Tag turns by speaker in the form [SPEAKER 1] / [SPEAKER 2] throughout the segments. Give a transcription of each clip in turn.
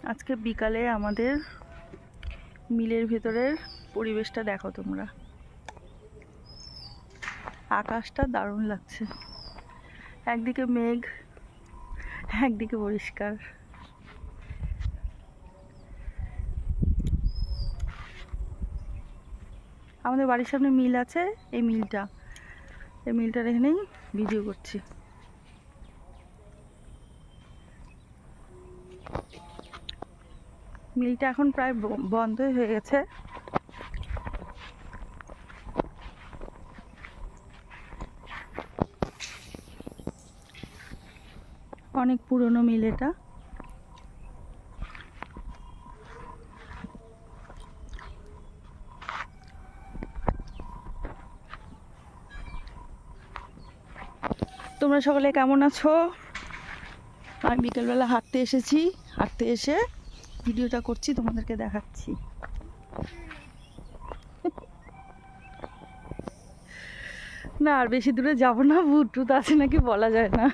[SPEAKER 1] আজকে বিকালে আমাদের মিলের ভেতরের পরিবেশটা দেখো তোমরা। আকাশটা দারুণ লাগছে, একদিকে মেঘ একদিকে পরিষ্কার। আমাদের বাড়ির সামনে মিল আছে, এই মিলটার এখানেই ভিডিও করছি। মিলটা এখন প্রায় বন্ধই হয়ে গেছে। অনেক পুরনো মিল এটা। তোমরা সকলে কেমন আছো? আমি বিকেলবেলা হাঁটতে এসেছি, হাঁটতে এসে ভিডিওটা করছি, তোমাদেরকে দেখাচ্ছি। না আর বেশি দূরে যাব না, ভূত টুত আছে নাকি বলা যায় না।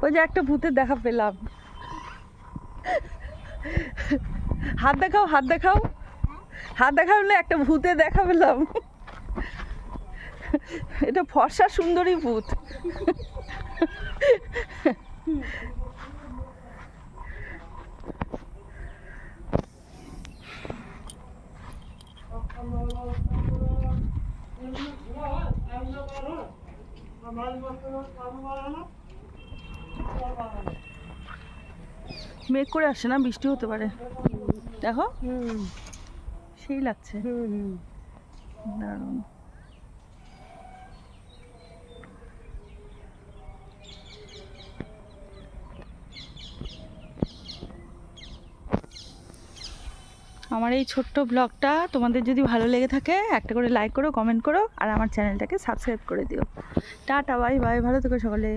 [SPEAKER 1] ওই যে একটা ভূতের দেখা পেলাম। হাত দেখাও, হাত দেখাও, হাত দেখাও, না একটা ভূতের দেখা পেলাম। এটা ফর্সা সুন্দরী ভূত। মেঘ করে আসছে না, বৃষ্টি হতে পারে। দেখো সেই লাগছে, দারুণ। আমার এই ছোট্ট ব্লগটা তোমাদের যদি ভালো লেগে থাকে একটা করে লাইক করো, কমেন্ট করো, আর আমার চ্যানেলটাকে সাবস্ক্রাইব করে দিও। টাটা, বাই বাই, ভালো থেকো সকলে।